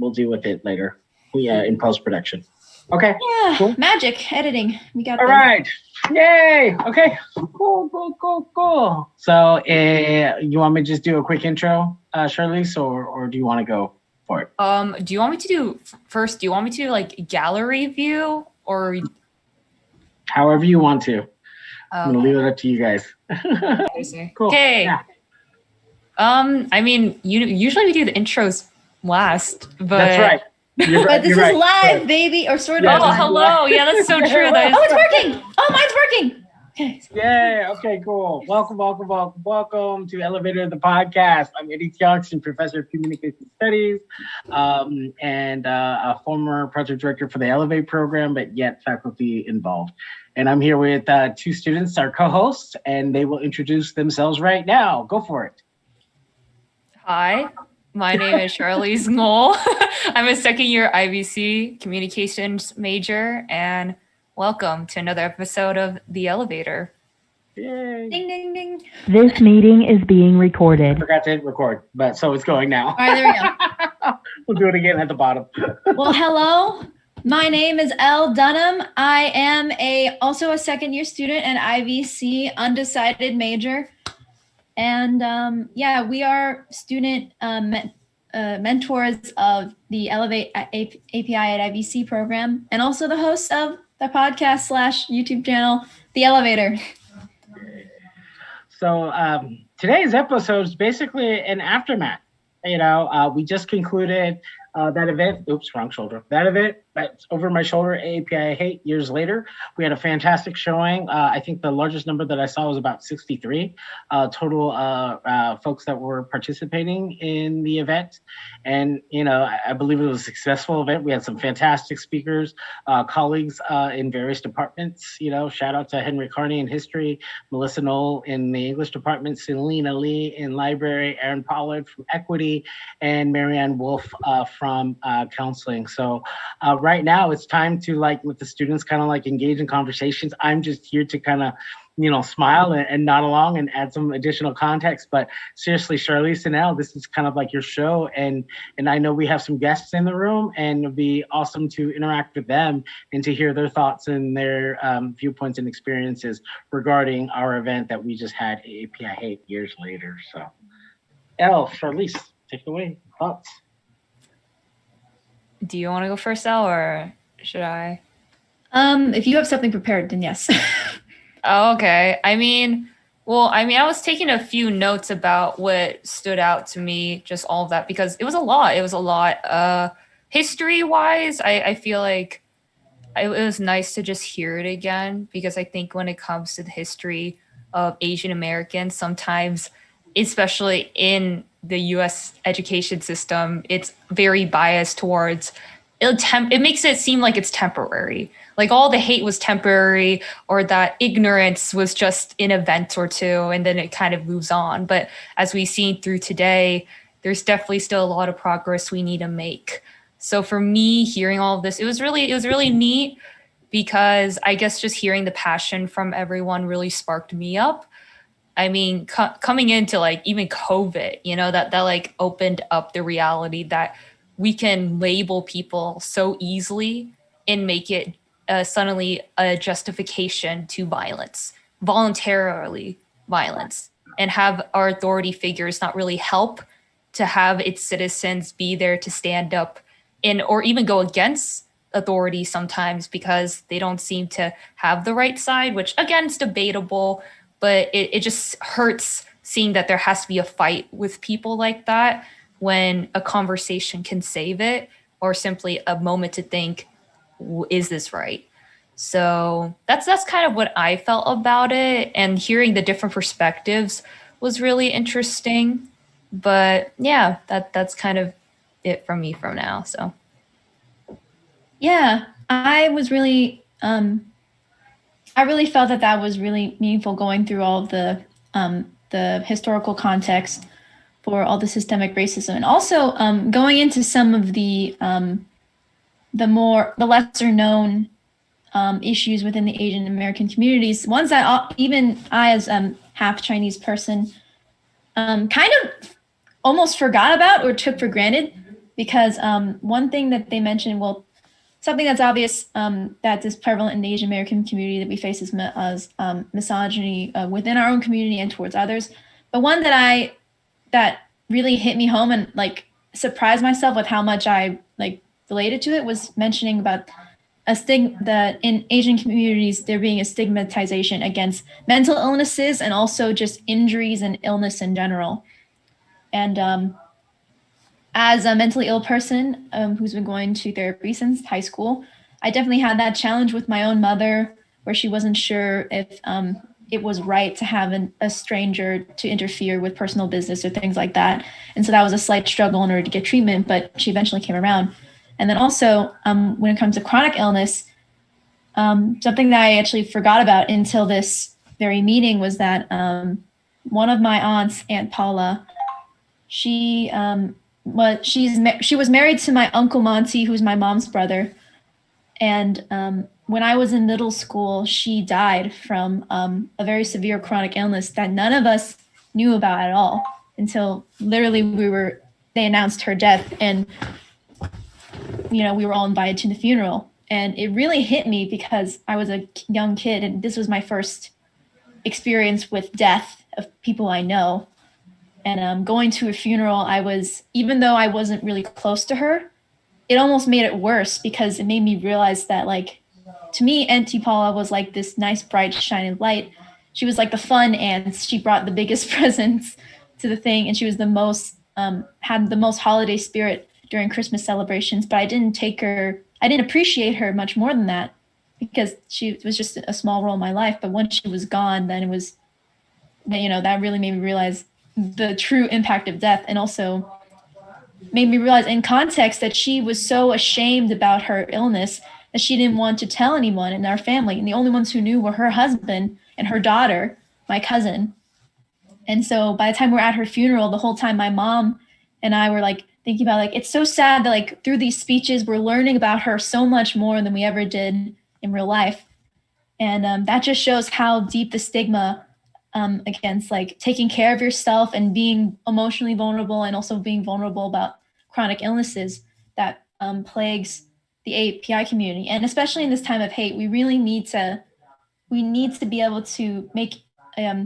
we'll deal with it later. Yeah, in post production. Okay. Yeah, cool. Magic editing. We got All this. right. Yay. Okay. Cool. So, you want me to just do a quick intro, Charlize, or do you want to go for it? Do you want me to do first? Do you want me to do like gallery view or however you want to? I'm gonna leave it up to you guys. Cool. Okay. Yeah. I mean, usually we do the intros last, but that's right. But this is live, baby, or sort of. Oh, hello. Yeah, that's so true. Oh, it's working. Oh, mine's working. Okay. Yay. Okay, cool. Welcome to Elevator the Podcast. I'm Eddie Tiongson, Professor of Communication Studies, and a former project director for the Elevate program, but yet faculty involved. And I'm here with two students, our co-hosts, and they will introduce themselves right now. Go for it. Hi, my name is Charlize Ngoll. I'm a second-year IBC communications major, and welcome to another episode of The Elevator. Yay. Ding, ding, ding. This meeting is being recorded. I forgot to hit record, but so it's going now. All right, there we go. We'll do it again at the bottom. Well, hello. My name is Elle Dunham. I am also a second-year student and IBC undecided major. And yeah, we are student mentors of the Elevate API at IBC program, and also the hosts of the podcast / YouTube channel, The Elevator. So today's episode is basically an aftermath. We just concluded that event. Oops, wrong shoulder. That event that's over my shoulder, API I Hate, years later. We had a fantastic showing. I think the largest number that I saw was about 63 total folks that were participating in the event. And, I believe it was a successful event. We had some fantastic speakers, colleagues in various departments. Shout out to Henry Carney in history, Melissa Knoll in the English department, Selena Lee in library, Aaron Pollard from equity, and Marianne Wolf from counseling. So right now it's time to let the students kind of engage in conversations. I'm just here to kind of, smile and nod along and add some additional context. But seriously, Charlize and Elle, this is kind of like your show. And I know we have some guests in the room, and it'd be awesome to interact with them and to hear their thoughts and their viewpoints and experiences regarding our event that we just had, API Hate, years later. So Elle, Charlize, take it away. Thoughts? Do you want to go first, Elle, or should I? If you have something prepared, then yes. Oh, okay. I was taking a few notes about what stood out to me, just all of that, because it was a lot. History-wise, I feel like it was nice to just hear it again, because I think when it comes to the history of Asian Americans, sometimes, especially in the U.S. education system, it's very biased towards it makes it seem like it's temporary, like all the hate was temporary, or that ignorance was just an event or two, and then it kind of moves on. But as we've seen through today, there's definitely still a lot of progress we need to make. So for me, hearing all of this, it was really neat, because I guess just hearing the passion from everyone really sparked me up. I mean, coming into even COVID, that opened up the reality that we can label people so easily and make it suddenly a justification to violence, voluntarily violence, and have our authority figures not really help to have its citizens be there to stand up or even go against authority sometimes, because they don't seem to have the right side, which again is debatable. But it just hurts seeing that there has to be a fight with people like that, when a conversation can save it, or simply a moment to think, is this right? So that's kind of what I felt about it. And hearing the different perspectives was really interesting. But yeah, that's kind of it from me from now. So yeah, I really felt that was really meaningful, going through all of the historical context for all the systemic racism, and also going into some of the lesser known issues within the Asian American communities, ones that even I, as half Chinese person, kind of almost forgot about or took for granted. because one thing that they mentioned, well, something that's obvious that is prevalent in the Asian American community that we face is misogyny within our own community and towards others. But one that really hit me home and like surprised myself with how much I like related to it was mentioning about that in Asian communities there being a stigmatization against mental illnesses and also just injuries and illness in general. And as a mentally ill person who's been going to therapy since high school, I definitely had that challenge with my own mother, where she wasn't sure if it was right to have a stranger to interfere with personal business or things like that. And so that was a slight struggle in order to get treatment, but she eventually came around. And then also when it comes to chronic illness, something that I actually forgot about until this very meeting was that one of my aunts, Aunt Paula, she was married to my Uncle Monty, who's my mom's brother. And when I was in middle school, she died from a very severe chronic illness that none of us knew about at all until literally they announced her death, and we were all invited to the funeral. And it really hit me because I was a young kid and this was my first experience with death of people I know. And going to a funeral, even though I wasn't really close to her, it almost made it worse because it made me realize that, like, to me, Auntie Paula was like this nice, bright, shining light. She was like the fun aunt. She brought the biggest presents to the thing, and she was had the most holiday spirit during Christmas celebrations. But I didn't appreciate her much more than that because she was just a small role in my life. But once she was gone, then that really made me realize the true impact of death, and also made me realize in context that she was so ashamed about her illness that she didn't want to tell anyone in our family. And the only ones who knew were her husband and her daughter, my cousin. And so by the time we're at her funeral, the whole time my mom and I were like thinking about, like, it's so sad that like through these speeches, we're learning about her so much more than we ever did in real life. And that just shows how deep the stigma against like taking care of yourself and being emotionally vulnerable and also being vulnerable about chronic illnesses that plagues the API community. And especially in this time of hate, we really need to be able to make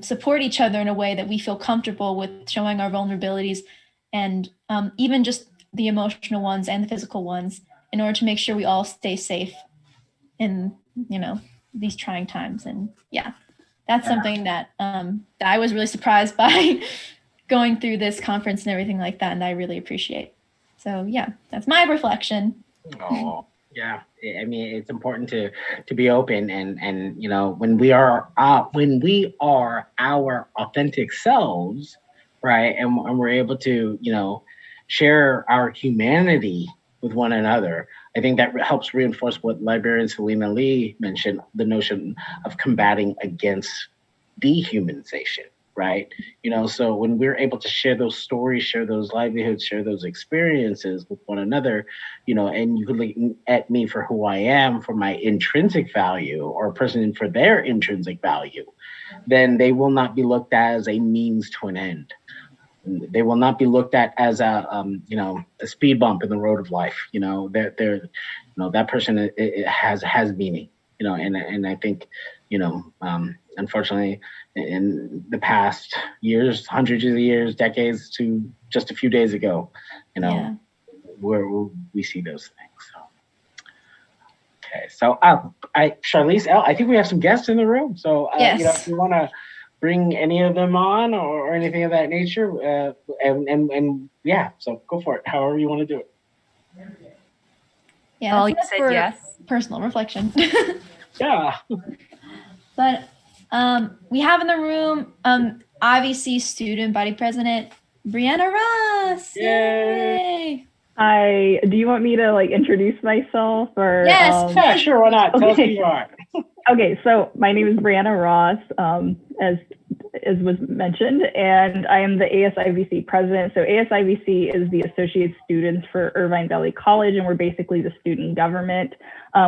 support each other in a way that we feel comfortable with showing our vulnerabilities, and even just the emotional ones and the physical ones, in order to make sure we all stay safe in these trying times. And that's something that I was really surprised by going through this conference and everything like that, and I really appreciate. So that's my reflection. Oh, yeah. I mean, it's important to be open, and when we are our authentic selves, right, and we're able to share our humanity with one another. I think that helps reinforce what librarian Selena Lee mentioned, the notion of combating against dehumanization, right? So when we're able to share those stories, share those livelihoods, share those experiences with one another, and you could look at me for who I am, for my intrinsic value, or a person for their intrinsic value, then they will not be looked at as a means to an end. They will not be looked at as a speed bump in the road of life. That person it has meaning. And I think unfortunately, in the past years, hundreds of years, decades, to just a few days ago, where we see those things. So, okay, so Charlize, Elle, I think we have some guests in the room. So yes. If you want to bring any of them on or anything of that nature, so go for it. However you want to do it. Yeah, you said yes. Personal reflection. Yeah. But we have in the room IVC student body president Brianna Ross. Yay! Hi. Do you want me to introduce myself or? Yes. Yeah, sure. Why not? Tell us who Okay. you are. Okay, so my name is Brianna Ross. As as was mentioned, and I am the ASIVC president. So ASIVC is the Associate Students for Irvine Valley College, and we're basically the student government.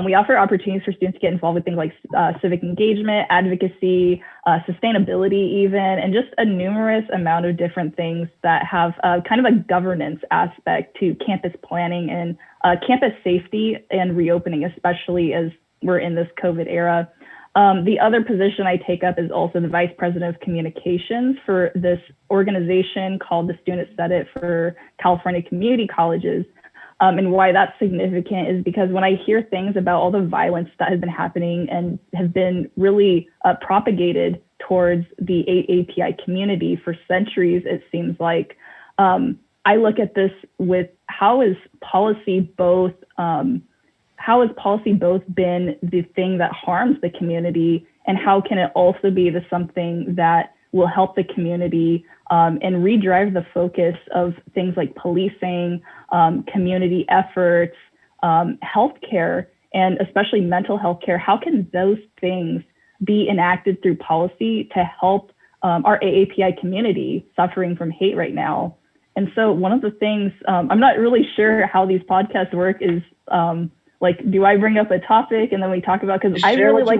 We offer opportunities for students to get involved with things like civic engagement, advocacy, sustainability even, and just a numerous amount of different things that have kind of a governance aspect to campus planning and campus safety and reopening, especially as we're in this COVID era. The other position I take up is also the Vice President of Communications for this organization called the Student Senate for California Community Colleges. And why that's significant is because when I hear things about all the violence that has been happening and have been really propagated towards the AAPI community for centuries, it seems like, I look at this with how is policy both been the thing that harms the community, and how can it also be the something that will help the community and redrive the focus of things like policing, community efforts, healthcare, and especially mental health care? How can those things be enacted through policy to help our AAPI community suffering from hate right now? And so one of the things, I'm not really sure how these podcasts work is, like, do I bring up a topic and then we talk about, because I really like,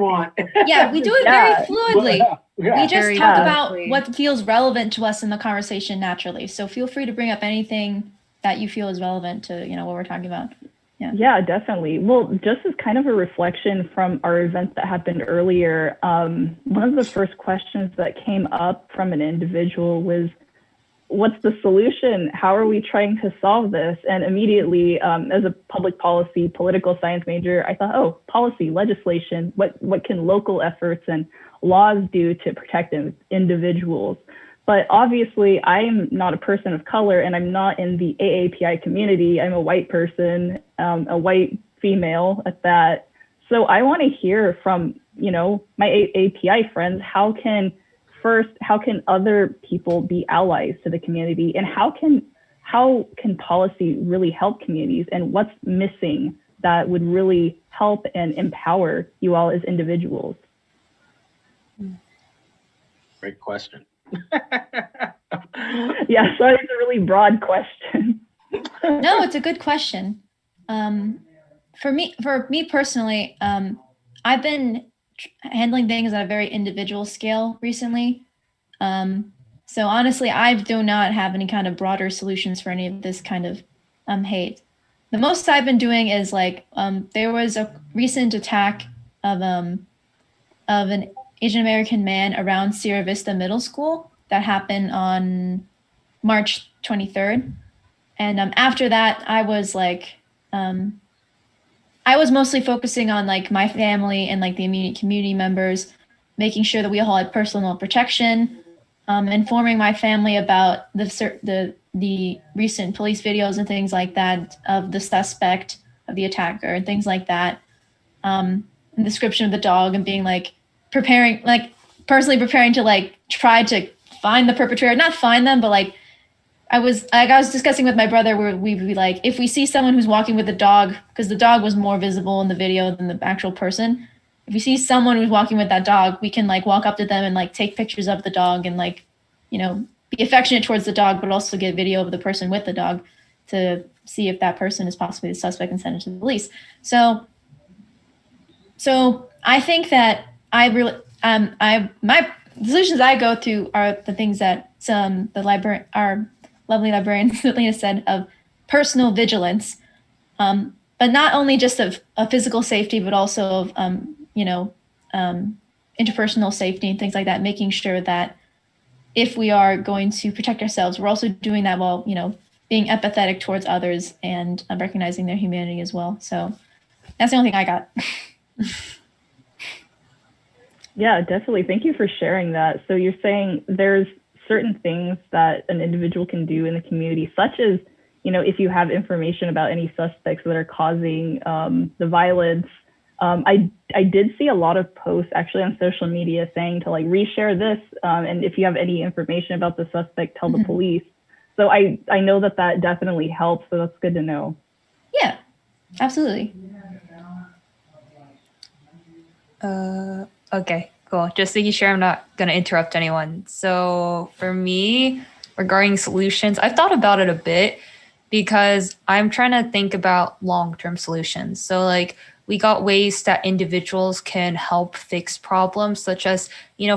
yeah, we do it very fluidly. Yeah. We just Very talk fluidly. about what feels relevant to us in the conversation naturally. So feel free to bring up anything that you feel is relevant to, what we're talking about. Yeah, definitely. Well, just as kind of a reflection from our event that happened earlier, one of the first questions that came up from an individual was, what's the solution? How are we trying to solve this? And immediately, as a public policy, political science major, I thought, oh, policy, legislation, what can local efforts and laws do to protect individuals? But obviously, I'm not a person of color, and I'm not in the AAPI community. I'm a white person, a white female at that. So I want to hear from, my AAPI friends, how can other people be allies to the community, and how can policy really help communities, and what's missing that would really help and empower you all as individuals? Great question. Yeah, sorry, it's a really broad question. No, it's a good question. For me personally, I've been handling things at a very individual scale recently. So honestly, I do not have any kind of broader solutions for any of this kind of hate. The most I've been doing is there was a recent attack of an Asian American man around Sierra Vista Middle School that happened on March 23rd. And after that, I was mostly focusing on my family and the immediate community members, making sure that we all had personal protection, informing my family about the recent police videos and things like that of the suspect, of the attacker, and things like that. The description of the dog, and being personally preparing to try to find the perpetrator, not find them, but I was discussing with my brother where we'd be if we see someone who's walking with a dog, because the dog was more visible in the video than the actual person. If we see someone who's walking with that dog, we can walk up to them and take pictures of the dog and be affectionate towards the dog, but also get video of the person with the dog to see if that person is possibly the suspect and send it to the police. So I think that my solutions I go through are the things that our lovely librarian Selena said, of personal vigilance, but not only just of physical safety, but also of interpersonal safety and things like that, making sure that if we are going to protect ourselves, we're also doing that while, being empathetic towards others and recognizing their humanity as well. So that's the only thing I got. Yeah, definitely. Thank you for sharing that. So you're saying there's certain things that an individual can do in the community, such as, if you have information about any suspects that are causing the violence. I did see a lot of posts actually on social media saying to reshare this, and if you have any information about the suspect, tell the police. So I know that definitely helps. So that's good to know. Yeah, absolutely. Okay. Cool. Just making sure I'm not going to interrupt anyone. So for me, regarding solutions, I've thought about it a bit because I'm trying to think about long-term solutions. So like we got ways that individuals can help fix problems, such as,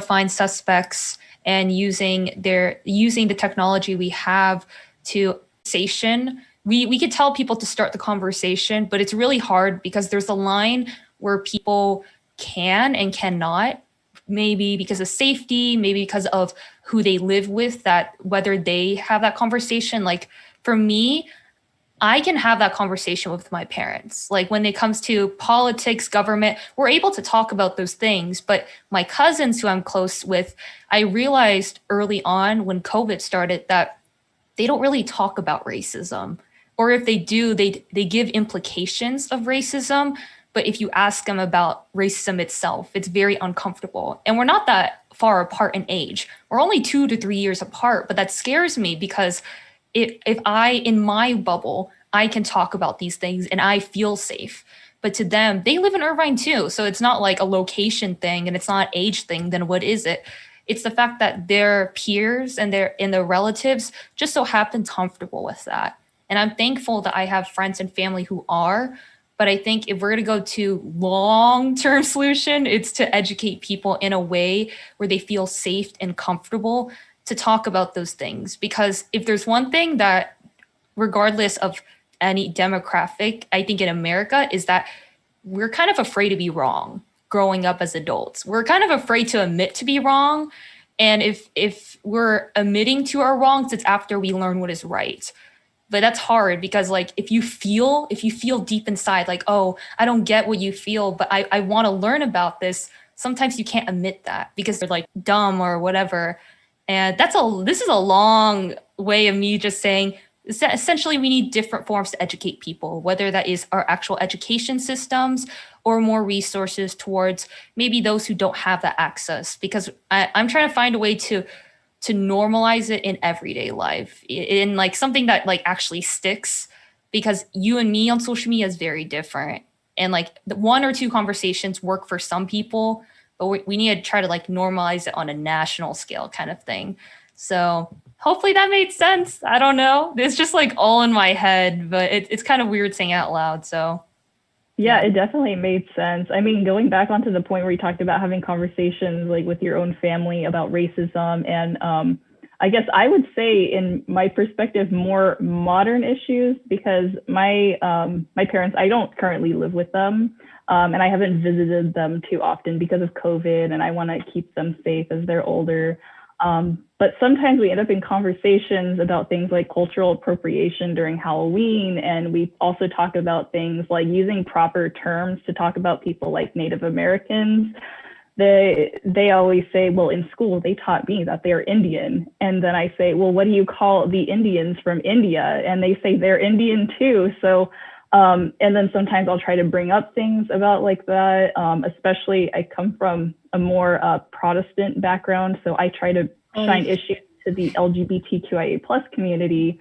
find suspects and using the technology we have to station. We could tell people to start the conversation, but it's really hard because there's a line where people can and cannot, maybe because of safety, maybe because of who they live with, that whether they have that conversation. Like for me, I can have that conversation with my parents. Like when it comes to politics, government, we're able to talk about those things. But my cousins who I'm close with, I realized early on when COVID started that they don't really talk about racism. Or if they do, they give implications of racism. But if you ask them about racism itself, it's very uncomfortable. And we're not that far apart in age. We're only 2 to 3 years apart, but that scares me because if I, in my bubble, I can talk about these things and I feel safe. But to them, they live in Irvine too. So it's not like a location thing and it's not an age thing. Then what is it? It's the fact that their peers and their relatives just so happen comfortable with that. And I'm thankful that I have friends and family who are. But I think if we're going to go to long-term solution, it's to educate people in a way where they feel safe and comfortable to talk about those things. Because if there's one thing that, regardless of any demographic, I think in America, is that we're kind of afraid to be wrong growing up as adults. We're kind of afraid to admit to be wrong. And if we're admitting to our wrongs, it's after we learn what is right. But that's hard because like if you feel deep inside like, oh, I don't get what you feel, but I want to learn about this, sometimes you can't admit that because they're like dumb or whatever. And this is a long way of me just saying, essentially we need different forms to educate people, whether that is our actual education systems or more resources towards maybe those who don't have that access. Because I'm trying to find a way to normalize it in everyday life, in like something that like actually sticks, because you and me on social media is very different. And like the 1 or 2 conversations work for some people, but we need to try to like normalize it on a national scale kind of thing. So hopefully that made sense. I don't know. It's just like all in my head, but it's kind of weird saying it out loud. So yeah, it definitely made sense. I mean, going back onto the point where you talked about having conversations like with your own family about racism, and I guess I would say, in my perspective, more modern issues, because my parents, I don't currently live with them, and I haven't visited them too often because of COVID, and I want to keep them safe as they're older. But sometimes we end up in conversations about things like cultural appropriation during Halloween. And we also talk about things like using proper terms to talk about people like Native Americans. They always say, well, in school, they taught me that they're Indian. And then I say, well, what do you call the Indians from India? And they say they're Indian too. So, and then sometimes I'll try to bring up things about like that. Especially I come from a more Protestant background. So I try to shine issues to the LGBTQIA+ community.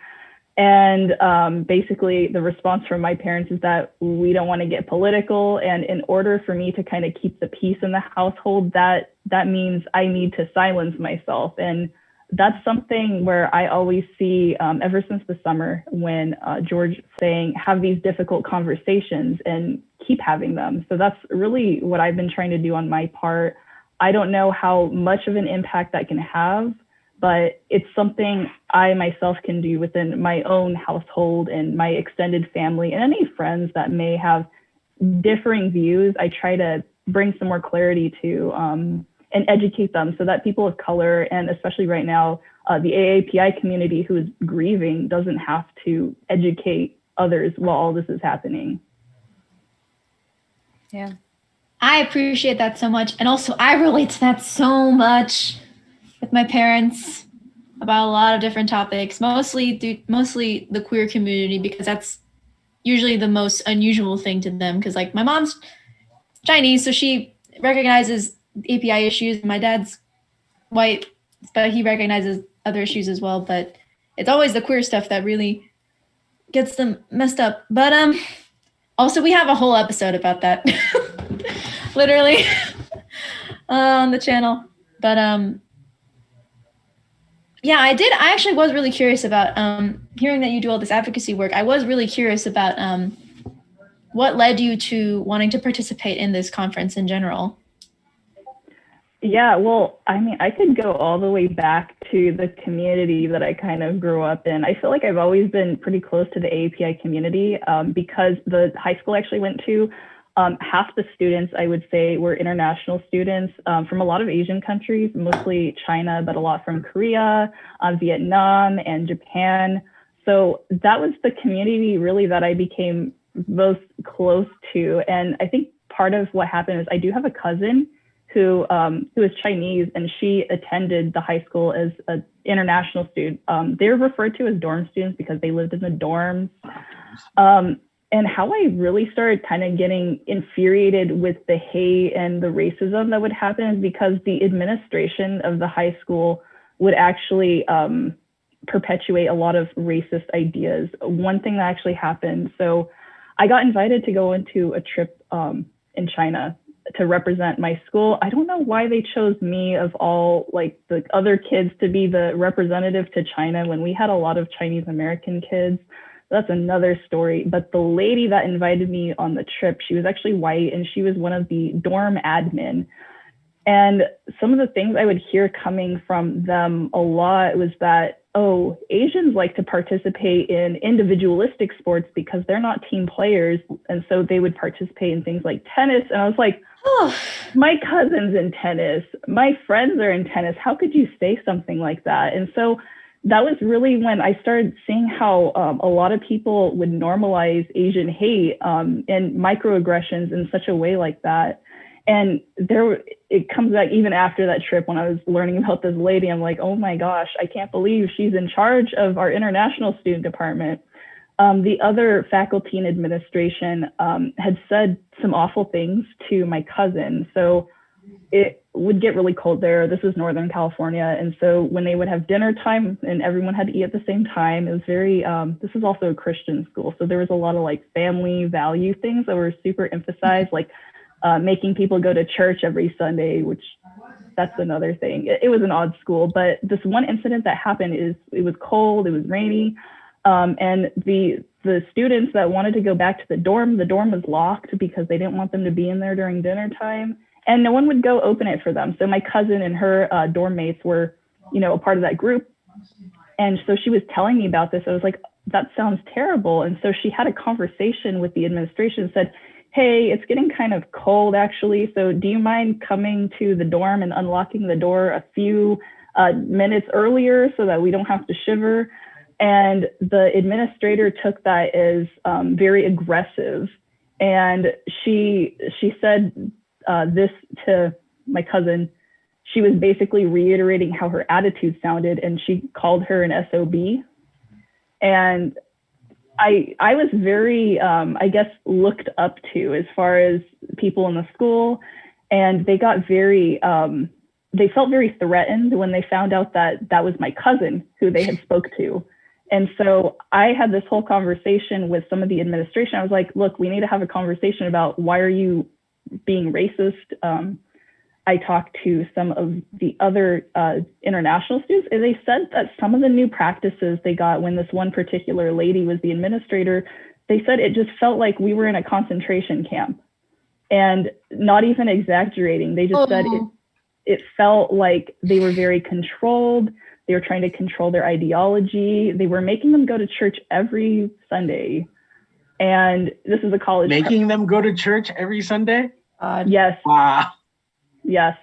And basically the response from my parents is that we don't want to get political. And in order for me to kind of keep the peace in the household, that means I need to silence myself. And that's something where I always see ever since the summer when George saying, have these difficult conversations and keep having them. So that's really what I've been trying to do on my part. I don't know how much of an impact that can have, but it's something I myself can do within my own household and my extended family and any friends that may have differing views. I try to bring some more clarity to and educate them so that people of color, and especially right now, the AAPI community who is grieving doesn't have to educate others while all this is happening. Yeah. I appreciate that so much. And also I relate to that so much with my parents about a lot of different topics, mostly the queer community, because that's usually the most unusual thing to them. Because like my mom's Chinese, so she recognizes API issues. My dad's white, but he recognizes other issues as well. But it's always the queer stuff that really gets them messed up. But also we have a whole episode about that. Literally. on the channel. But yeah, I did. I actually was really curious about hearing that you do all this advocacy work. I was really curious about what led you to wanting to participate in this conference in general. Yeah, well, I mean, I could go all the way back to the community that I kind of grew up in. I feel like I've always been pretty close to the AAPI community because the high school I actually went to, half the students, I would say, were international students from a lot of Asian countries, mostly China, but a lot from Korea, Vietnam, and Japan. So that was the community really that I became most close to. And I think part of what happened is I do have a cousin who is Chinese, and she attended the high school as an international student. They were referred to as dorm students because they lived in the dorms. And how I really started kind of getting infuriated with the hate and the racism that would happen is because the administration of the high school would actually perpetuate a lot of racist ideas. One thing that actually happened, so I got invited to go into a trip in China to represent my school. I don't know why they chose me of all like the other kids to be the representative to China when we had a lot of Chinese American kids. That's another story. But the lady that invited me on the trip, she was actually white and she was one of the dorm admin. And some of the things I would hear coming from them a lot was that, oh, Asians like to participate in individualistic sports because they're not team players. And so they would participate in things like tennis. And I was like, oh, my cousin's in tennis. My friends are in tennis. How could you say something like that? And so that was really when I started seeing how a lot of people would normalize Asian hate and microaggressions in such a way like that. And it comes back even after that trip when I was learning about this lady. I'm like, oh my gosh, I can't believe she's in charge of our international student department. The other faculty and administration had said some awful things to my cousin. So it would get really cold there. This is Northern California. And so when they would have dinner time and everyone had to eat at the same time, it was very, this is also a Christian school. So there was a lot of like family value things that were super emphasized, like making people go to church every Sunday, which that's another thing. It was an odd school, but this one incident that happened is it was cold, it was rainy. And the students that wanted to go back to the dorm was locked because they didn't want them to be in there during dinner time. And no one would go open it for them. So my cousin and her dorm mates were, a part of that group. And so she was telling me about this. I was like, that sounds terrible. And so she had a conversation with the administration and said, hey, it's getting kind of cold actually. So do you mind coming to the dorm and unlocking the door a few minutes earlier so that we don't have to shiver? And the administrator took that as very aggressive. And she said, this to my cousin. She was basically reiterating how her attitude sounded, and she called her an SOB. And I was very, I guess, looked up to as far as people in the school, and they got very, they felt very threatened when they found out that that was my cousin who they had spoke to. And so I had this whole conversation with some of the administration. I was like, look, we need to have a conversation about why are you being racist. I talked to some of the other international students, and they said that some of the new practices they got when this one particular lady was the administrator, they said it just felt like we were in a concentration camp. And not even exaggerating, they just said it felt like they were very controlled. They were trying to control their ideology. They were making them go to church every Sunday. And this is a college. Making them go to church every Sunday? Yes. Wow. Yes.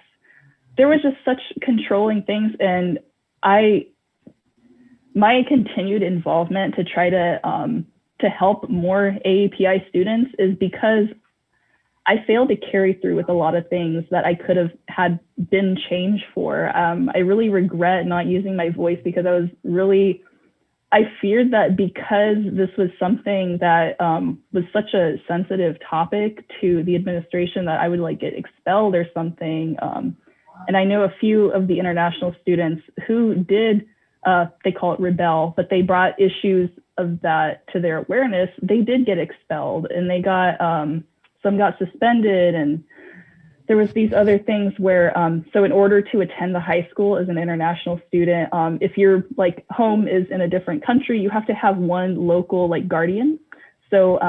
There was just such controlling things. And my continued involvement to try to help more AAPI students is because I failed to carry through with a lot of things that I could have had been changed for. I really regret not using my voice because I feared that because this was something that was such a sensitive topic to the administration that I would like get expelled or something. And I know a few of the international students who did, they call it rebel, but they brought issues of that to their awareness. They did get expelled, and they got, some got suspended, and there was these other things where, so in order to attend the high school as an international student, if your like home is in a different country, you have to have one local like guardian. So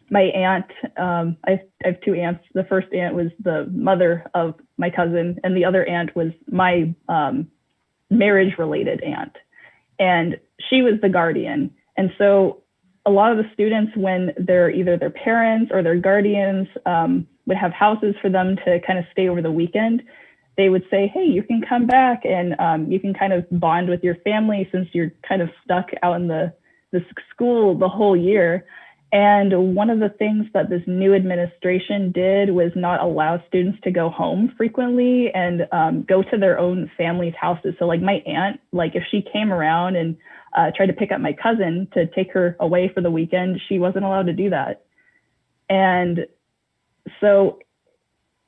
my aunt, I have two aunts. The first aunt was the mother of my cousin, and the other aunt was my marriage-related aunt. And she was the guardian. And so a lot of the students, when they're either their parents or their guardians would have houses for them to kind of stay over the weekend, they would say, hey, you can come back and you can kind of bond with your family since you're kind of stuck out in the school the whole year. And one of the things that this new administration did was not allow students to go home frequently and go to their own family's houses. So like my aunt, like if she came around and tried to pick up my cousin to take her away for the weekend, she wasn't allowed to do that. And so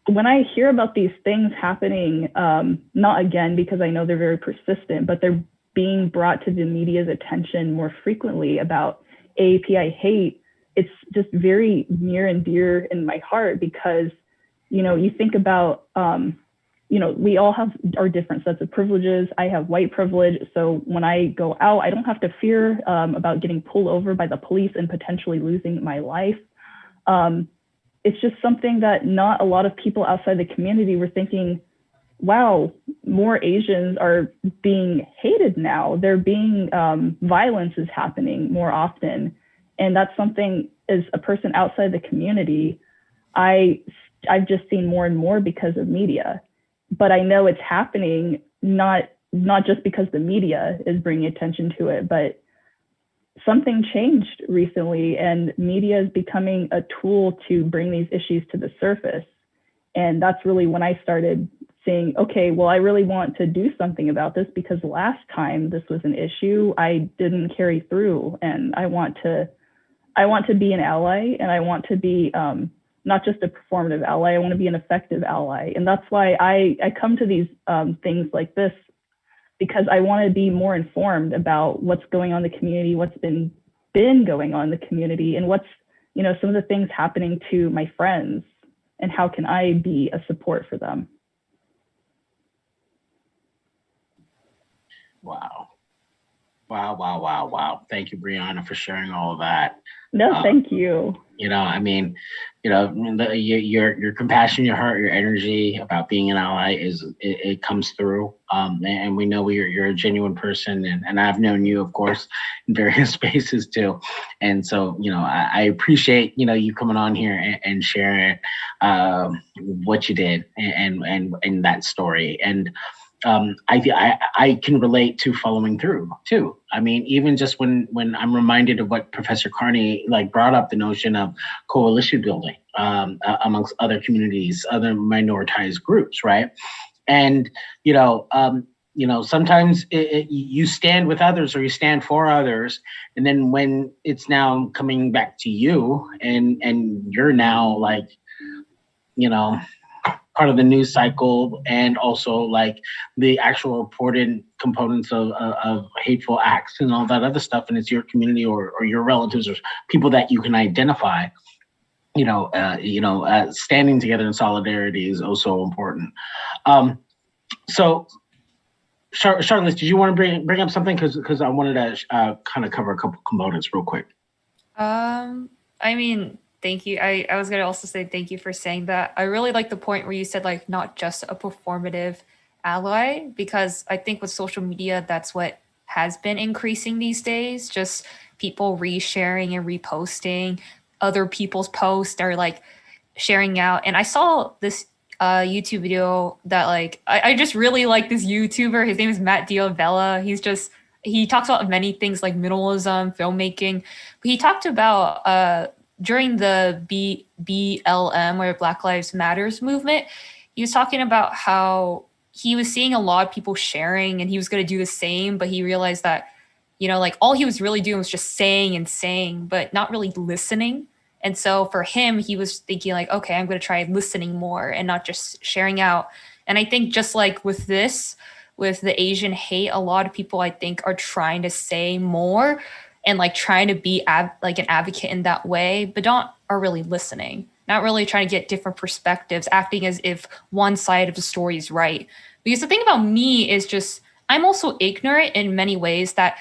when I hear about these things happening, not again, because I know they're very persistent, but they're being brought to the media's attention more frequently about AAPI hate, it's just very near and dear in my heart because, you know, you think about, you know, we all have our different sets of privileges. I have white privilege. So when I go out, I don't have to fear about getting pulled over by the police and potentially losing my life. It's just something that not a lot of people outside the community were thinking, wow, more Asians are being hated now. They're being, violence is happening more often. And that's something as a person outside the community, I've just seen more and more because of media. But I know it's happening not just because the media is bringing attention to it, but something changed recently and media is becoming a tool to bring these issues to the surface. And that's really when I started saying, okay, well, I really want to do something about this because last time this was an issue, I didn't carry through, and I want to be an ally, and I want to be not just a performative ally, I want to be an effective ally. And that's why I come to these things like this, because I want to be more informed about what's going on in the community, what's been going on in the community, and what's, you know, some of the things happening to my friends, and how can I be a support for them. Wow. Thank you, Brianna, for sharing all of that. No, thank you. You know, I mean, you know, your compassion, your heart, your energy about being an ally it comes through. And we know you're a genuine person, and I've known you, of course, in various spaces too. And so, you know, I appreciate, you know, you coming on here and sharing what you did and that story. And I can relate to following through too. I mean, even just when I'm reminded of what Professor Carney like brought up, the notion of coalition building amongst other communities, other minoritized groups, right? And you know, sometimes you stand with others or you stand for others, and then when it's now coming back to you, and you're now like, you know, part of the news cycle, and also like the actual reported components of hateful acts and all that other stuff, and it's your community or your relatives or people that you can identify. Standing together in solidarity is also important. So, Charlotte, did you want to bring up something? Because I wanted to kind of cover a couple components real quick. I mean, thank you. I was going to also say thank you for saying that. I really like the point where you said like not just a performative ally, because I think with social media, that's what has been increasing these days. Just people resharing and reposting other people's posts, or like sharing out. And I saw this YouTube video that like, I just really like this YouTuber. His name is Matt Diavella. He talks about many things like minimalism, filmmaking. But he talked about during the BLM, or Black Lives Matters movement, he was talking about how he was seeing a lot of people sharing and he was going to do the same, but he realized that, you know, like all he was really doing was just saying and saying, but not really listening. And so for him, he was thinking like, okay, I'm going to try listening more and not just sharing out. And I think just like with this, with the Asian hate, a lot of people I think are trying to say more and like trying to be like an advocate in that way, but are really listening. not really trying to get different perspectives, acting as if one side of the story is right. Because the thing about me is just, I'm also ignorant in many ways that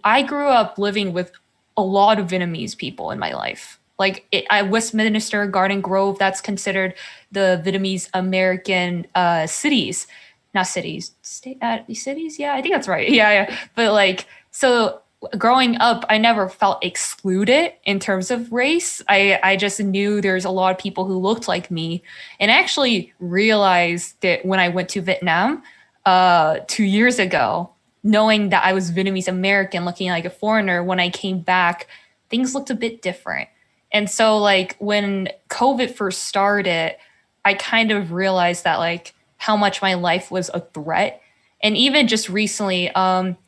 I grew up living with a lot of Vietnamese people in my life. Like Westminster, Garden Grove, that's considered the Vietnamese American cities, not cities, cities. Yeah, I think that's right. Yeah. But like, so growing up, I never felt excluded in terms of race. I just knew there's a lot of people who looked like me, and I actually realized that when I went to Vietnam 2 years ago, knowing that I was Vietnamese American, looking like a foreigner, when I came back, things looked a bit different. And so like when COVID first started, I kind of realized that like how much my life was a threat. And even just recently, Elle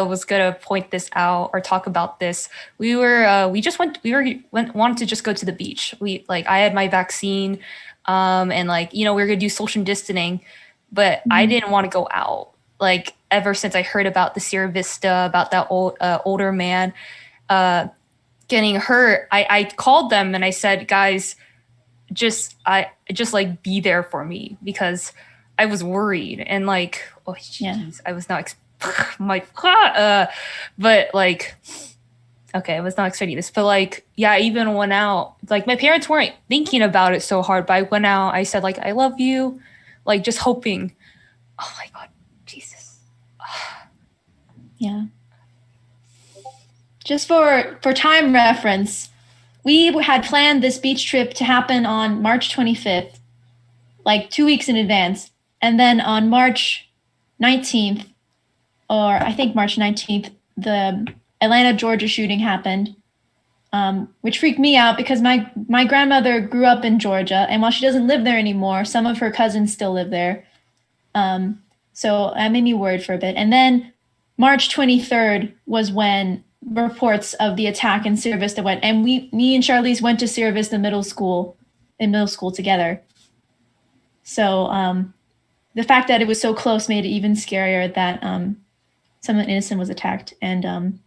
was gonna point this out or talk about this. Wanted to just go to the beach. I had my vaccine, and like, we were gonna do social distancing, but I didn't want to go out. Like ever since I heard about the Sierra Vista, about that older man getting hurt, I called them and I said, guys, just like be there for me, because I was worried and like, oh jeez, I was not but like, okay, I was not expecting this, but like, yeah, I even went out, like my parents weren't thinking about it so hard, but I went out, I said like, I love you, like just hoping. Oh my God, Jesus. Yeah. Just for time reference, we had planned this beach trip to happen on March 25th, like 2 weeks in advance. And then on March 19th, or I think March 19th, the Atlanta, Georgia shooting happened, which freaked me out because my grandmother grew up in Georgia. And while she doesn't live there anymore, some of her cousins still live there. So that made me worried for a bit. And then March 23rd was when reports of the attack in Sierra Vista went, and me and Charlize went to Sierra Vista middle school together. So the fact that it was so close made it even scarier that someone innocent was attacked. And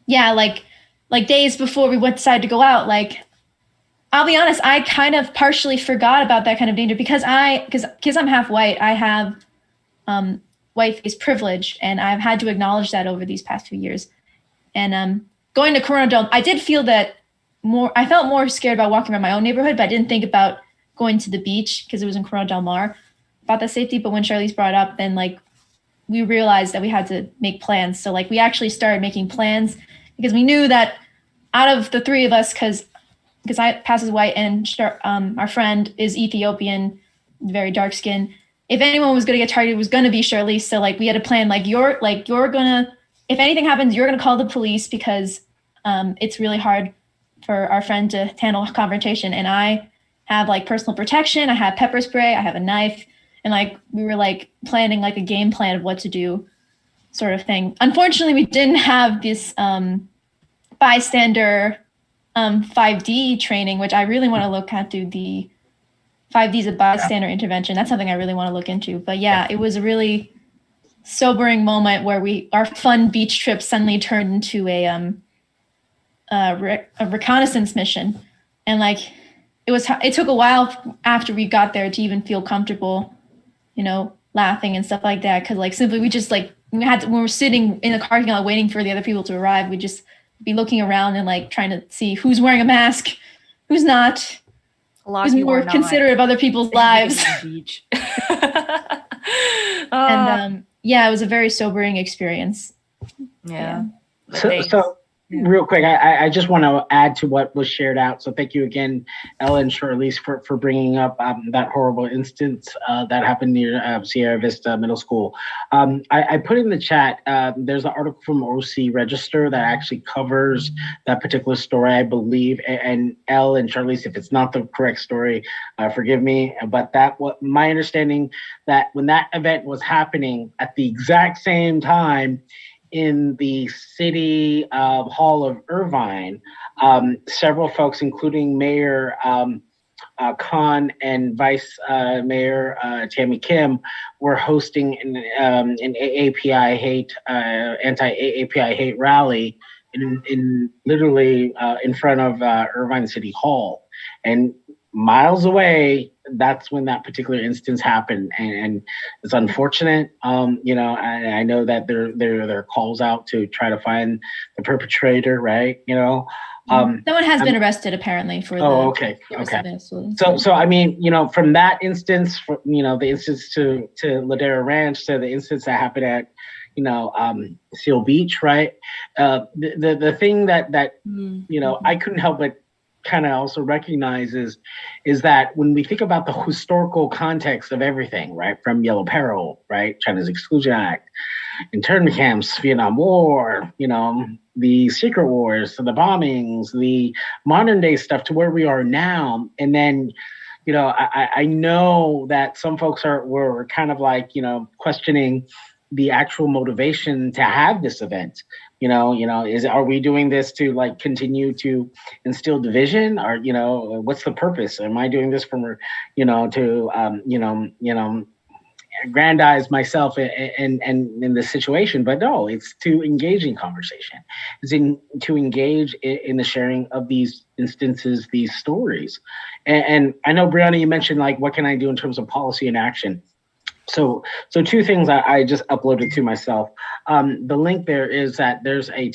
yeah, like days before we decided to go out, like I'll be honest, I kind of partially forgot about that kind of danger because I'm half white. I have white face privilege, and I've had to acknowledge that over these past few years. And going to Corona Del, I did feel that I felt more scared about walking around my own neighborhood, but I didn't think about going to the beach because it was in Corona Del Mar about the safety. But when Charlize brought it up, then like we realized that we had to make plans. So like we actually started making plans because we knew that out of the three of us, because I pass as white and our friend is Ethiopian, very dark skinned. If anyone was going to get targeted, it was going to be Charlize. So like we had a plan, like you're gonna, if anything happens, you're going to call the police because it's really hard for our friend to handle a confrontation. And I have like personal protection. I have pepper spray. I have a knife. And like, we were like planning like a game plan of what to do sort of thing. Unfortunately, we didn't have this bystander 5D training, which I really want to look at, do the 5Ds of bystander intervention. That's something I really want to look into. But yeah, it was a really sobering moment where our fun beach trip suddenly turned into a reconnaissance mission. And like, it took a while after we got there to even feel comfortable, laughing and stuff like that. Cause like simply we just like, when we're sitting in the parking lot waiting for the other people to arrive, we just be looking around and like trying to see who's wearing a mask, who's not, who's more considerate of other people's lives. Beach. And yeah, it was a very sobering experience. Yeah. So real quick, I just want to add to what was shared out. So thank you again, Ella and Charlize, for bringing up that horrible instance that happened near Sierra Vista Middle School. I put in the chat, there's an article from OC Register that actually covers that particular story, I believe. And Elle and Charlize, if it's not the correct story, forgive me. But my understanding that when that event was happening at the exact same time, in the city hall of Irvine, several folks, including Mayor Khan and Vice Mayor Tammy Kim, were hosting an anti-API hate rally in literally in front of Irvine City Hall, and miles away, that's when that particular instance happened, and it's unfortunate. I know that there are calls out to try to find the perpetrator, right? Someone has been arrested apparently for okay. So I mean, from that instance, the instance to Ladera Ranch, to the instance that happened at Seal Beach, right? The thing that I couldn't help but kind of also recognize is that when we think about the historical context of everything, right, from Yellow Peril, right, China's Exclusion Act, internment camps, Vietnam War, the secret wars, the bombings, the modern day stuff to where we are now, and then I know that some folks were kind of like questioning the actual motivation to have this event. Are we doing this to like continue to instill division, or what's the purpose? Am I doing this to aggrandize myself and in this situation? But no, it's to engage in conversation. It's to engage in the sharing of these instances, these stories. And I know, Brianna, you mentioned like, what can I do in terms of policy and action? So two things I just uploaded to myself. The link there is that there's a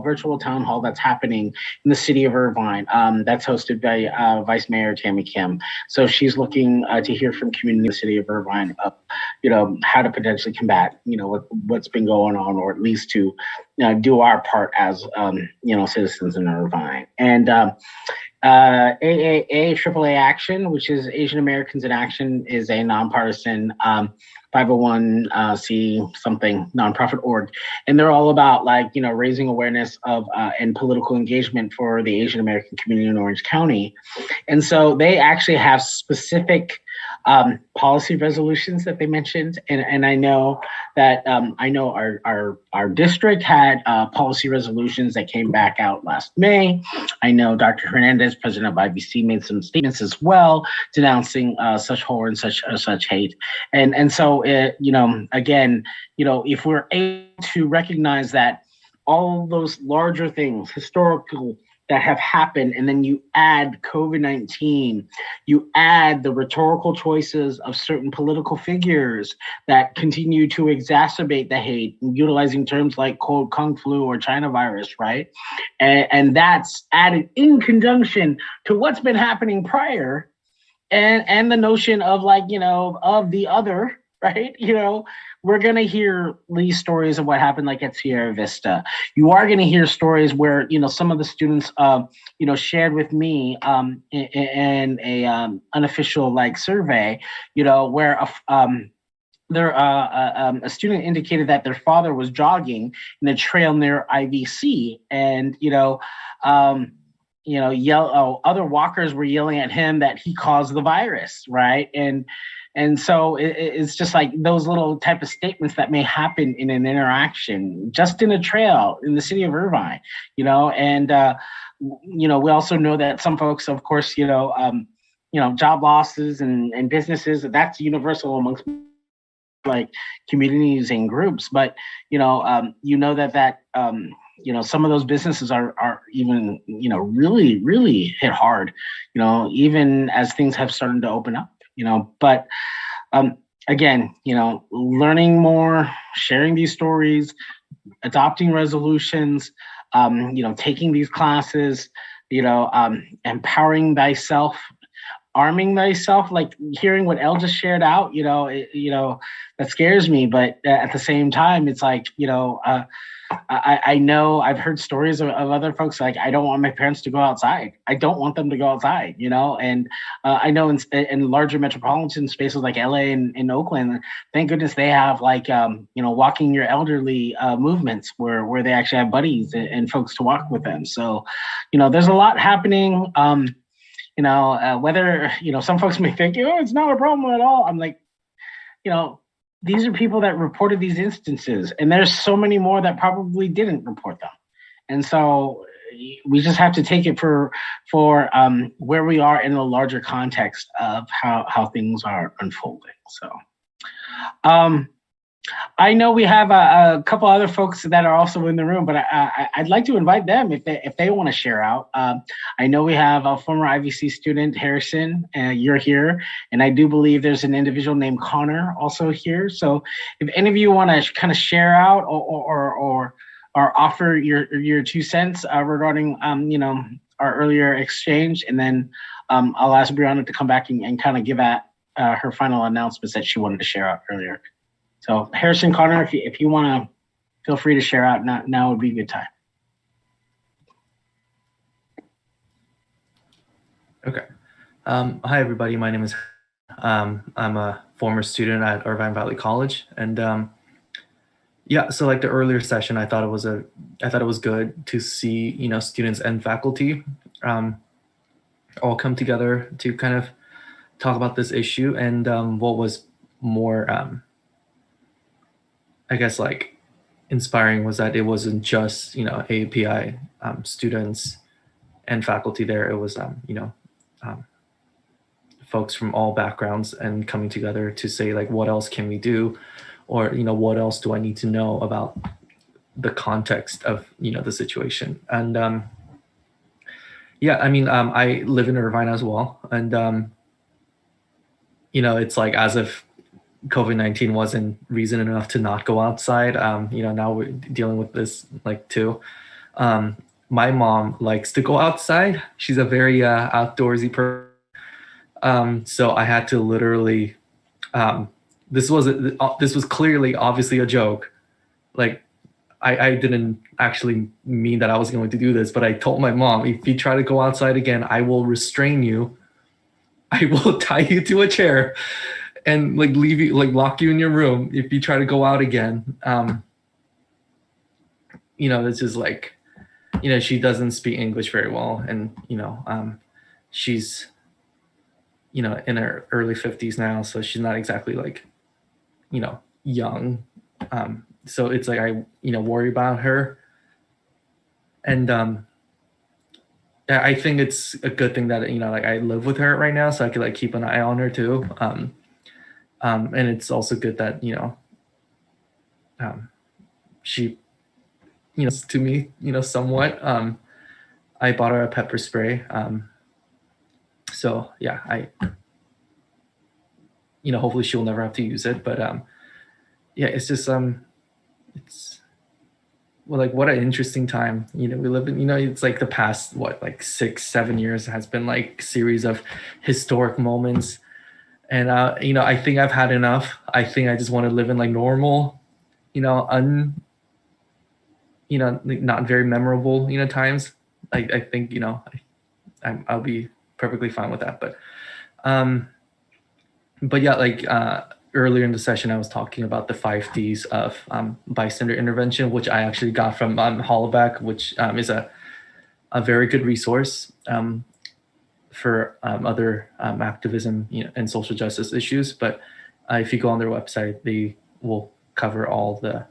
virtual town hall that's happening in the city of Irvine. That's hosted by Vice Mayor Tammy Kim. So she's looking to hear from community in the city of Irvine, how to potentially combat, what's been going on, or at least to do our part as, citizens in Irvine. And AAA Action, which is Asian Americans in Action, is a nonpartisan 501c something nonprofit org, and they're all about raising awareness of and political engagement for the Asian American community in Orange County. And so they actually have specific policy resolutions that they mentioned, and I know that our district had policy resolutions that came back out last May. I know Dr. Hernandez, president of IVC, made some statements as well denouncing such horror and such hate, and so again, if we're able to recognize that all those larger things, historical, that have happened, and then you add COVID-19, you add the rhetorical choices of certain political figures that continue to exacerbate the hate, utilizing terms like quote Kung flu or China virus, right? And that's added in conjunction to what's been happening prior, and the notion of of the other, right? We're going to hear these stories of what happened at Sierra Vista. You are going to hear stories where, some of the students, shared with me in a unofficial survey, where a student indicated that their father was jogging in a trail near IVC, and, other walkers were yelling at him that he caused the virus, right? And so it's just like those little type of statements that may happen in an interaction, just in a trail in the city of Irvine, and, we also know that some folks, of course, job losses and businesses, that's universal amongst communities and groups. But, that some of those businesses are even, really, really hit hard, even as things have started to open up. But again, learning more, sharing these stories, adopting resolutions, taking these classes, empowering thyself, arming thyself, hearing what Elle just shared out, that scares me. But at the same time, it's I know I've heard stories of other folks I don't want my parents to go outside. I don't want them to go outside, and I know in larger metropolitan spaces like LA and Oakland, thank goodness they have walking your elderly movements where they actually have buddies and folks to walk with them. So, there's a lot happening. Whether, some folks may think, it's not a problem at all. I'm these are people that reported these instances, and there's so many more that probably didn't report them. And so we just have to take it for where we are in the larger context of how things are unfolding. So I know we have a couple other folks that are also in the room, but I'd like to invite them if they want to share out. I know we have a former IVC student, Harrison. You're here, and I do believe there's an individual named Connor also here. So if any of you want to kind of share out or offer your 2 cents regarding our earlier exchange, and then I'll ask Brianna to come back and kind of give at her final announcements that she wanted to share out earlier. So Harrison, Connor, if you want to, feel free to share out. Now would be a good time. Okay. Hi, everybody. My name is. I'm a former student at Irvine Valley College, and yeah. So like the earlier session, I thought it was good to see students and faculty all come together to kind of talk about this issue. And what was more I guess like inspiring was that it wasn't just API students and faculty there. It was folks from all backgrounds and coming together to say like, what else can we do, or what else do I need to know about the context of the situation. And yeah, I mean, I live in Irvine as well, and it's like as if COVID-19 wasn't reason enough to not go outside. Now we're dealing with this like too. My mom likes to go outside. She's a very outdoorsy person. So I had to literally, this was clearly obviously a joke. Like I didn't actually mean that I was going to do this, but I told my mom, if you try to go outside again, I will restrain you. I will tie you to a chair and like leave you, like lock you in your room if you try to go out again. This is like, she doesn't speak English very well, and she's in her early 50s now, so she's not exactly like young. So it's like I worry about her, and I think it's a good thing that like I live with her right now, so I could like keep an eye on her too. And it's also good that she to me somewhat. I bought her a pepper spray, so yeah, I hopefully she'll never have to use it, but yeah, it's just it's like what an interesting time we live in. It's like the past 6-7 years has been like series of historic moments. And, I think I've had enough. I think I just want to live in like normal, not very memorable, times. I think, I'll be perfectly fine with that. But yeah, like earlier in the session, I was talking about the 5 Ds of bystander intervention, which I actually got from Hollaback, which is a very good resource. For other activism and social justice issues. But if you go on their website, they will cover all the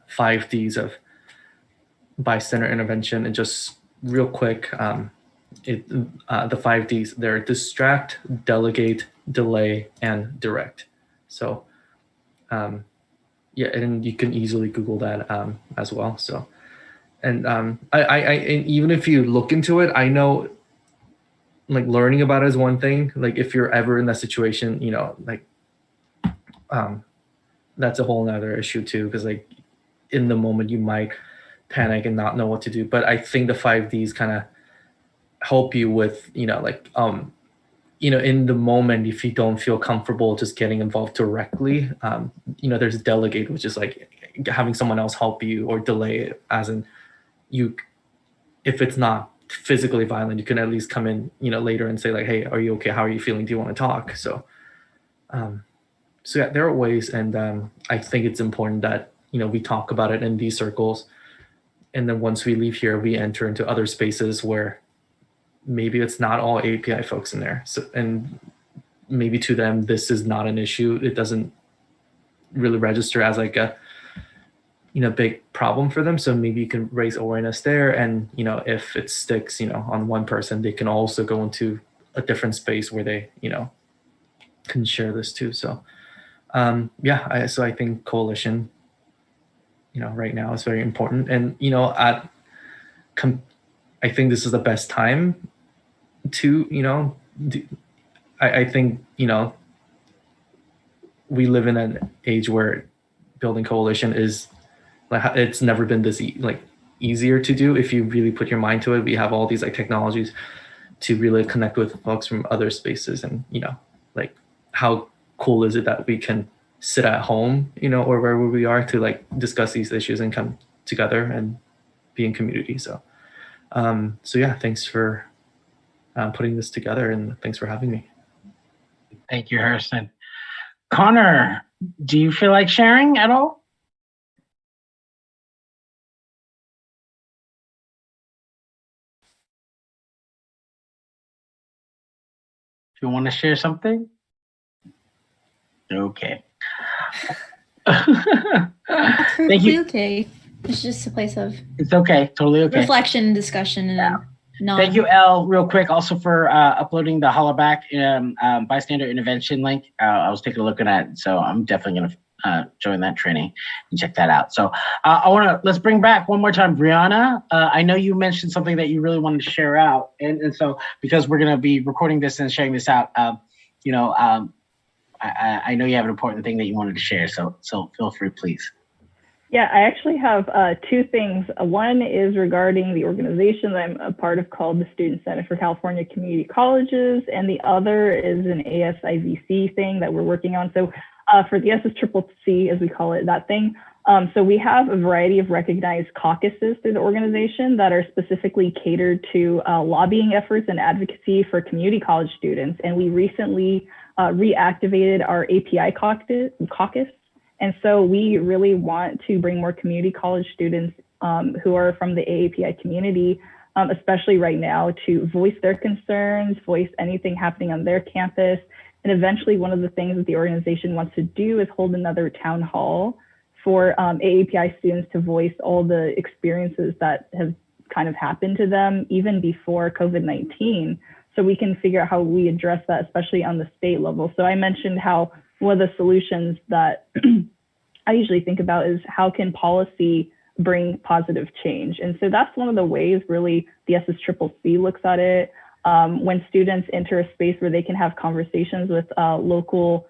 5 Ds of bystander intervention. And just real quick, the 5 Ds, they're distract, delegate, delay, and direct. So yeah, and you can easily Google that as well. So. And and even if you look into it, I know like learning about it is one thing. Like if you're ever in that situation, that's a whole nother issue too. Because like in the moment you might panic and not know what to do. But I think the 5 Ds kind of help you with, in the moment, if you don't feel comfortable just getting involved directly, there's delegate, which is like having someone else help you, or delay it, as in if it's not physically violent, you can at least come in, later and say like, hey, are you okay? How are you feeling? Do you want to talk? So yeah, there are ways. And I think it's important that, we talk about it in these circles. And then once we leave here, we enter into other spaces where maybe it's not all API folks in there. So, and maybe to them, this is not an issue. It doesn't really register as like a, big problem for them. So maybe you can raise awareness there. And, if it sticks, on one person, they can also go into a different space where they, can share this too. So So I think coalition, right now is very important. And, I think this is the best time to, I think, we live in an age where building coalition is like, it's never been this easier to do if you really put your mind to it. We have all these technologies to really connect with folks from other spaces, and how cool is it that we can sit at home, or wherever we are, to discuss these issues and come together and be in community. So yeah, thanks for putting this together, and thanks for having me. Thank you, Harrison. Connor, do you feel like sharing at all? If you want to share something? Okay. Thank you. Okay. It's just a place of It's okay. Totally okay. reflection and discussion. And Thank you, Elle, real quick, also for uploading the Hollaback bystander intervention link. I was taking a look at it, so I'm definitely going to join that training and check that out. So let's bring back one more time, Brianna. I know you mentioned something that you really wanted to share out. And so because we're going to be recording this and sharing this out, I know you have an important thing that you wanted to share. So feel free, please. Yeah, I actually have two things. One is regarding the organization that I'm a part of called the Student Senate for California Community Colleges, and the other is an ASIVC thing that we're working on. So for the SSCCC, as we call it, that thing. So we have a variety of recognized caucuses through the organization that are specifically catered to lobbying efforts and advocacy for community college students. And we recently reactivated our API caucus. And so we really want to bring more community college students who are from the AAPI community, especially right now, to voice their concerns, voice anything happening on their campus. And eventually one of the things that the organization wants to do is hold another town hall for AAPI students to voice all the experiences that have kind of happened to them even before COVID-19. So we can figure out how we address that, especially on the state level. So I mentioned how one of the solutions that I usually think about is how can policy bring positive change? And so that's one of the ways really the SSCCC looks at it. When students enter a space where they can have conversations with local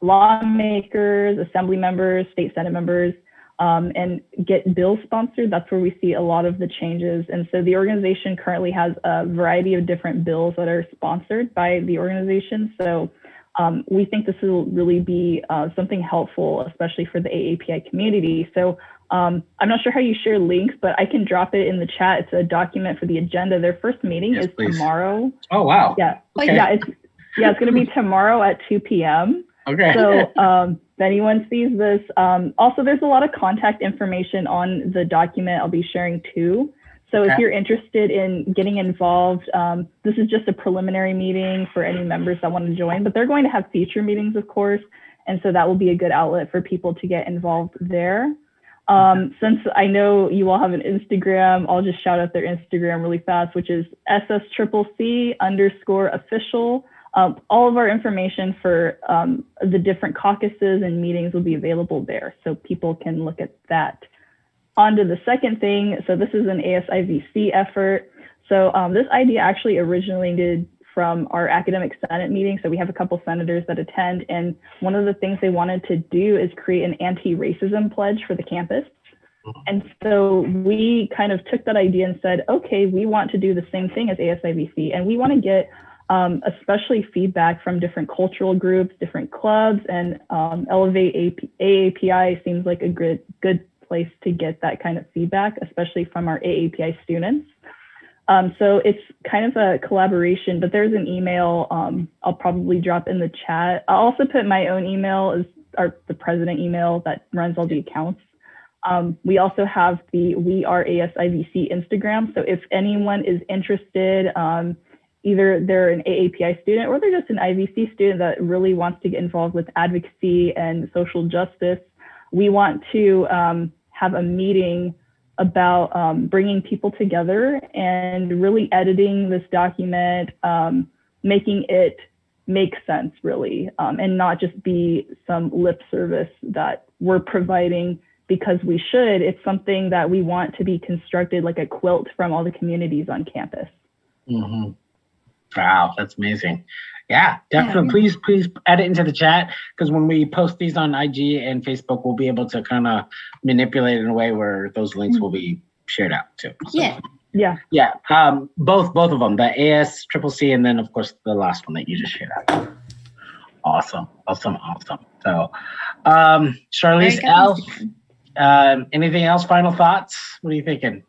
lawmakers, assembly members, state senate members, and get bills sponsored, that's where we see a lot of the changes. And so the organization currently has a variety of different bills that are sponsored by the organization. So we think this will really be something helpful, especially for the AAPI community. So I'm not sure how you share links, but I can drop it in the chat. It's a document for the agenda. Their first meeting is tomorrow. Oh, wow. Yeah. Okay. Yeah, it's going to be tomorrow at 2 p.m. Okay. So if anyone sees this, also there's a lot of contact information on the document I'll be sharing too. So if you're interested in getting involved, this is just a preliminary meeting for any members that want to join, but they're going to have future meetings, of course. And so that will be a good outlet for people to get involved there. Since I know you all have an Instagram, I'll just shout out their Instagram really fast, which is SSCCC_official. All of our information for the different caucuses and meetings will be available there. So people can look at that. On to the second thing. So this is an ASIVC effort. So this idea actually originated from our academic senate meeting. So we have a couple senators that attend, and one of the things they wanted to do is create an anti-racism pledge for the campus. And so we kind of took that idea and said, okay, we want to do the same thing as ASIVC, and we want to get especially feedback from different cultural groups, different clubs, and Elevate AAPI seems like a good place to get that kind of feedback, especially from our AAPI students. So it's kind of a collaboration, but there's an email I'll probably drop in the chat. I'll also put my own email as the president email that runs all the accounts. We also have the We Are ASIVC Instagram. So if anyone is interested, either they're an AAPI student or they're just an IVC student that really wants to get involved with advocacy and social justice, we want to have a meeting about bringing people together and really editing this document, making it make sense really, and not just be some lip service that we're providing because we should. It's something that we want to be constructed like a quilt from all the communities on campus. Mm-hmm. Wow, that's amazing. Yeah, definitely. Yeah. Please add it into the chat, because when we post these on IG and Facebook, we'll be able to kind of manipulate it in a way where those links will be shared out too. So, Yeah. both of them, the ASCCC and then of course the last one that you just shared out. Awesome. So, Charlize, Elle, anything else? Final thoughts? What are you thinking?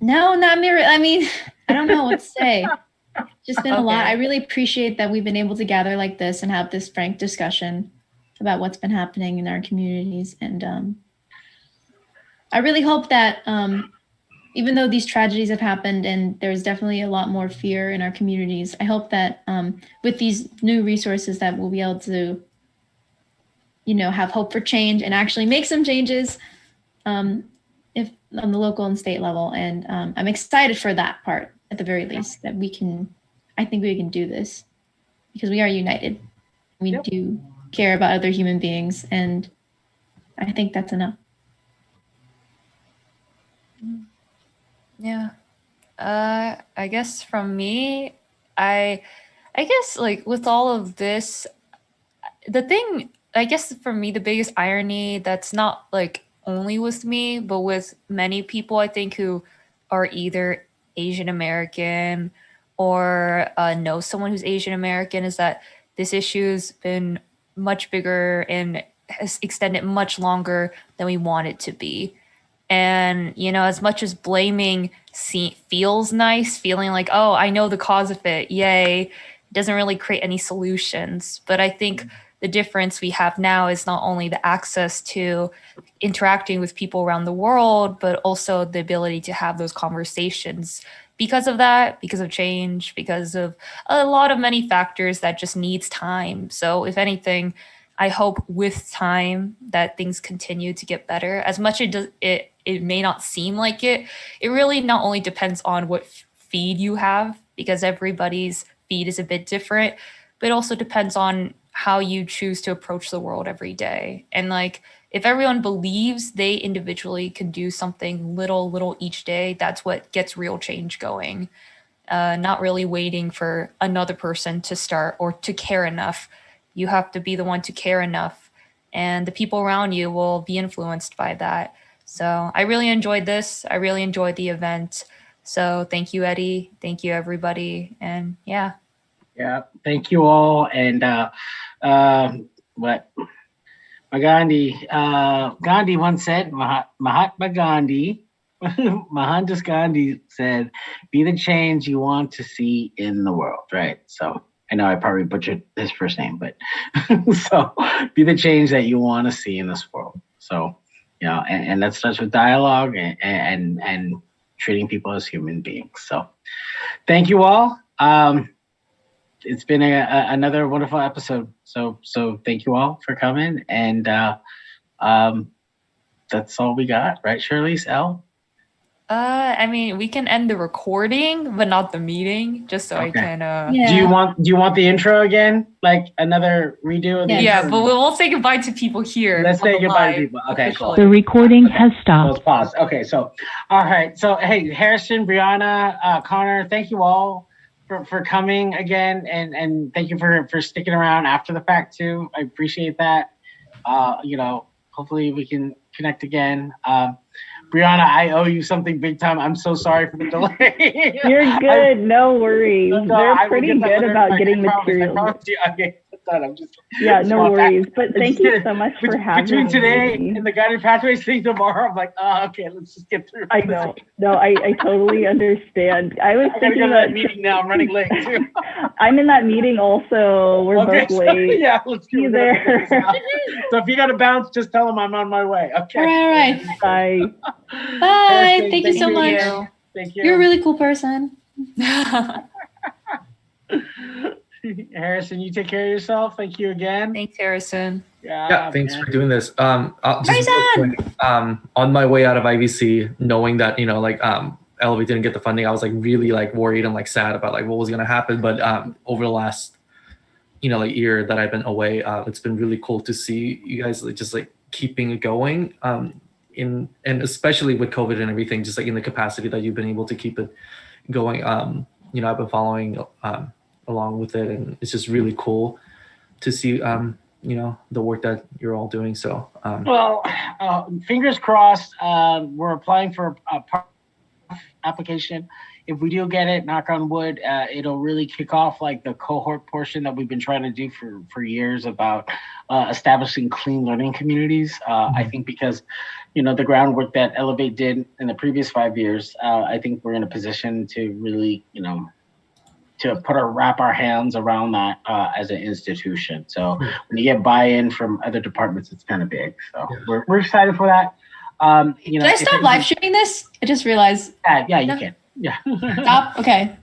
No, not me. I mean, I don't know what to say. Just been a lot. Okay. I really appreciate that we've been able to gather like this and have this frank discussion about what's been happening in our communities. And I really hope that even though these tragedies have happened and there's definitely a lot more fear in our communities, I hope that with these new resources that we'll be able to, have hope for change and actually make some changes if on the local and state level. And I'm excited for that part at the very least, that I think we can do this because we are united. We do care about other human beings, and I think that's enough. Yeah. I guess from me, I guess like with all of this, the thing, I guess for me, the biggest irony that's not like only with me, but with many people, I think, who are either Asian American or know someone who's Asian American, is that this issue's been much bigger and has extended much longer than we want it to be. And, as much as blaming feels nice, feeling like, oh, I know the cause of it, yay, it doesn't really create any solutions. But I think the difference we have now is not only the access to interacting with people around the world, but also the ability to have those conversations. Because of that, because of change, because of a lot of many factors that just needs time. So if anything, I hope with time that things continue to get better. As much as it may not seem like it really not only depends on what feed you have, because everybody's feed is a bit different, but it also depends on how you choose to approach the world every day. And like, if everyone believes they individually can do something little each day, that's what gets real change going. Not really waiting for another person to start or to care enough. You have to be the one to care enough, and the people around you will be influenced by that. So I really enjoyed this. I really enjoyed the event. So thank you, Eddie. Thank you, everybody. And yeah. Yeah, thank you all. And Gandhi once said, Mahatma Gandhi, Mohandas Gandhi said, be the change you want to see in the world, right? So I know I probably butchered his first name, but so be the change that you want to see in this world. So, and that starts with dialogue and treating people as human beings. So thank you all. It's been another wonderful episode. So thank you all for coming. And that's all we got, right, Charlize? Elle? I mean, we can end the recording, but not the meeting, just so I can. Do you want the intro again? Like another redo of the Yeah, intro? but we'll say goodbye to people here. Let's say goodbye to people. Okay, cool. The recording has Let's stopped. pause. Okay, so all right. So hey, Harrison, Brianna, Connor, thank you all for coming again, and thank you for sticking around after the fact too. I appreciate that. Hopefully we can connect again. Brianna, I owe you something big time. I'm so sorry for the delay. You're good. No worries. No, They're pretty good about getting materials. I promise you. Okay, I'm just. Yeah, no small worries. fact. But thank you so much for having me. Between today and the Guided Pathways thing tomorrow, I'm like, okay, let's just get through. I know. No, I totally understand. I was I gotta thinking go to about that meeting now. I'm running late too. I'm in that meeting also. We're both late. Yeah, let's See do you that. there. So if you gotta bounce, just tell them I'm on my way. Okay. All right. Bye. Bye. Harrison, Thank you so much. Thank you. You're a really cool person. Harrison, you take care of yourself. Thank you again. Thanks, Harrison. Yeah, thanks man. for doing this. Just real Harrison! quick, on my way out of IVC, knowing that Elevate didn't get the funding, I was like really like worried and like sad about like what was gonna happen. But over the last, like year that I've been away, it's been really cool to see you guys like, just like keeping it going. And especially with COVID and everything, just like in the capacity that you've been able to keep it going. I've been following along with it, and it's just really cool to see the work that you're all doing. So well, fingers crossed. We're applying for a application. If we do get it, knock on wood, it'll really kick off like the cohort portion that we've been trying to do for years about establishing clean learning communities. I think because, the groundwork that Elevate did in the previous 5 years, I think we're in a position to really, to wrap our hands around that as an institution. So when you get buy-in from other departments, it's kind of big. So we're excited for that. Can I stop live streaming this? I just realized. Yeah, you can. Yeah. Stop. Okay.